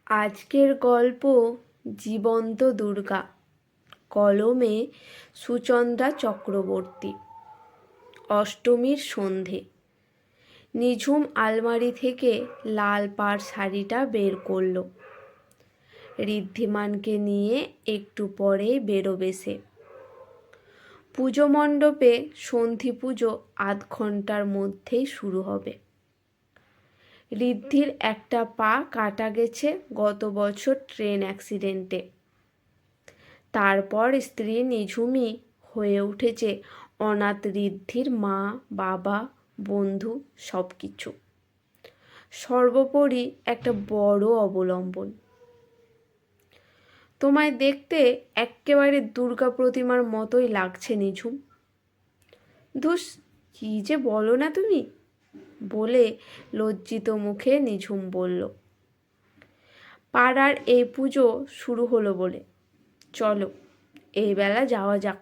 আজকের গল্প জীবন্ত দুর্গা, কলমে সুচন্দ্রা চক্রবর্তী। অষ্টমীর সন্ধে। নিঝুম আলমারি থেকে লাল পাড় শাড়িটা বের করলো। ঋদ্ধিমানকে নিয়ে একটু পরেই বেরোবে সে। পুজো মণ্ডপে সন্ধি পুজো আধ ঘন্টার মধ্যেই শুরু হবে। ঋদ্ধির একটা পা কাটা গেছে গত বছর ট্রেন অ্যাক্সিডেন্টে। তারপর স্ত্রী নিঝুমই হয়ে উঠেছে অনাথ ঋদ্ধির মা, বাবা, বন্ধু, সব কিছু। সর্বোপরি একটা বড় অবলম্বন। তোমায় দেখতে এক্কেবারে দুর্গা প্রতিমার মতোই লাগছে নিঝুম। ধুস, কী যে বলো না তুমি, বলে লজ্জিত মুখে নিঝুম বলল। পাড়ার এই পুজো শুরু হলো বলে চলো এই বেলা যাওয়া যাক,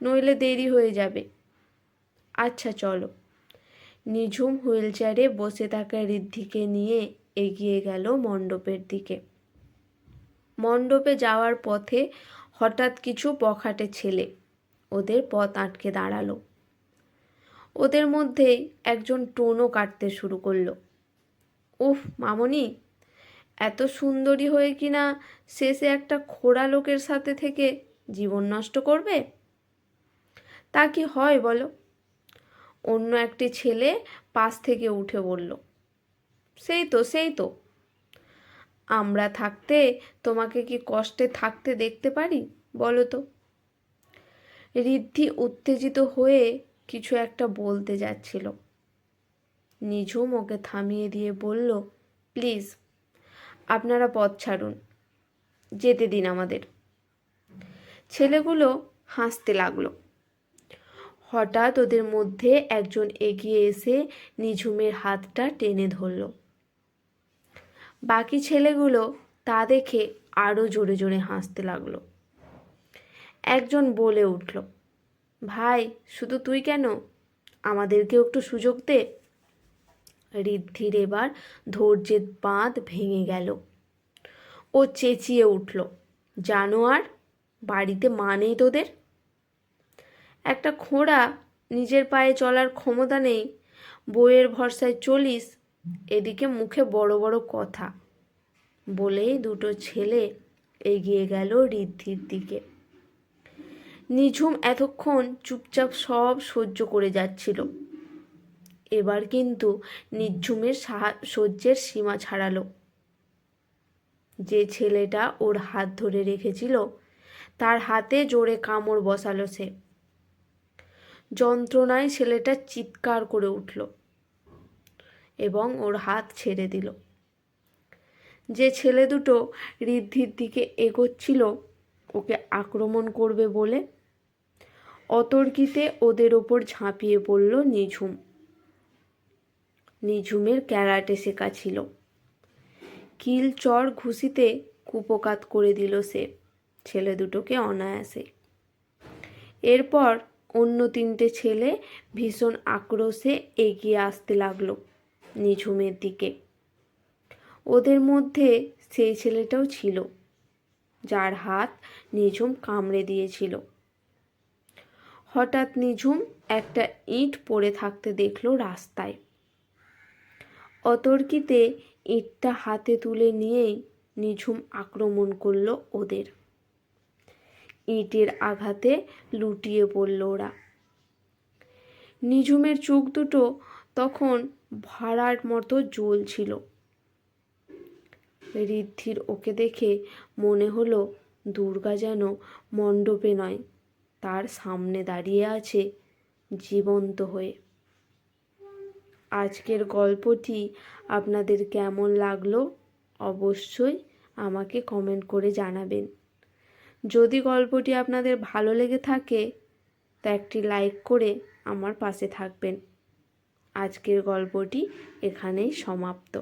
নইলে দেরি হয়ে যাবে। আচ্ছা চলো। নিঝুম হুইল চেয়ারে বসে থাকা ঋদ্ধিকে নিয়ে এগিয়ে গেল মণ্ডপের দিকে। মণ্ডপে যাওয়ার পথে হঠাৎ কিছু বখাটে ছেলে ওদের পথ আটকে দাঁড়ালো। ওদের মধ্যেই একজন টোনও কাটতে শুরু করলো। উফ মামনি, এত সুন্দরী হয়ে কিনা শেষে একটা খোড়া লোকের সাথে থেকে জীবন নষ্ট করবে? তা কি হয় বলো? অন্য একটি ছেলে পাশ থেকে উঠে বলল, সেই তো আমরা থাকতে তোমাকে কি কষ্টে থাকতে দেখতে পারি বলো তো? ঋদ্ধি উত্তেজিত হয়ে কিছু একটা বলতে যাচ্ছিল। নিঝুম ওকে থামিয়ে দিয়ে বলল, প্লিজ আপনারা পথ ছাড়ুন, যেতে দিন আমাদের। ছেলেগুলো হাসতে লাগলো। হঠাৎ ওদের মধ্যে একজন এগিয়ে এসে নিঝুমের হাতটা টেনে ধরল। বাকি ছেলেগুলো তা দেখে আরও জোরে জোরে হাসতে লাগলো। একজন বলে উঠল, ভাই শুধু তুই কেন, আমাদেরকেও একটু সুযোগ দে। ঋদ্ধির এবার ধৈর্যের বাঁধ ভেঙে গেল। ও চেঁচিয়ে উঠল, জানোয়ার, বাড়িতে মা নেই তোদের? একটা খোঁড়া, নিজের পায়ে চলার ক্ষমতা নেই, বইয়ের ভরসায় চলিস, এদিকে মুখে বড় বড় কথা। বলেই দুটো ছেলে এগিয়ে গেল ঋদ্ধির দিকে। নিঝুম এতক্ষণ চুপচাপ সব সহ্য করে যাচ্ছিল। এবার কিন্তু নিঝুমের সহ্যের সীমা ছাড়ালো। যে ছেলেটা ওর হাত ধরে রেখেছিল তার হাতে জোরে কামড় বসালো সে। যন্ত্রণায় ছেলেটা চিৎকার করে উঠল এবং ওর হাত ছেড়ে দিল। যে ছেলে দুটো ঋদ্ধির দিকে এগোচ্ছিল ওকে আক্রমণ করবে বলে, অতর্কিতে ওদের ওপর ঝাঁপিয়ে পড়ল নিঝুম। নিঝুমের ক্যারাটে শেখা ছিল। কিল চর ঘুষিতে কুপোকাত করে দিল সে ছেলে দুটোকে অনায়াসে। এরপর অন্য তিনটে ছেলে ভীষণ আক্রোশে এগিয়ে আসতে লাগলো নিঝুমের দিকে। ওদের মধ্যে সেই ছেলেটাও ছিল যার হাত নিঝুম কামড়ে দিয়েছিল। হঠাৎ নিঝুম একটা ইঁট পড়ে থাকতে দেখল রাস্তায়। অতর্কিতে ইঁটটা হাতে তুলে নিয়েই নিঝুম আক্রমণ করল ওদের। ইঁটের আঘাতে লুটিয়ে পড়ল ওরা। নিঝুমের চোখ দুটো তখন ভাড়ার মতো জ্বলছিল। ঋদ্ধির ওকে দেখে মনে হলো দুর্গা যেন মণ্ডপে নয়, তার সামনে দাঁড়িয়ে আছে জীবন্ত হয়ে। আজকের গল্পটি আপনাদের কেমন লাগলো অবশ্যই আমাকে কমেন্ট করে জানাবেন। যদি গল্পটি আপনাদের ভালো লেগে থাকে তা একটি লাইক করে আমার পাশে থাকবেন। আজকের গল্পটি এখানেই সমাপ্ত।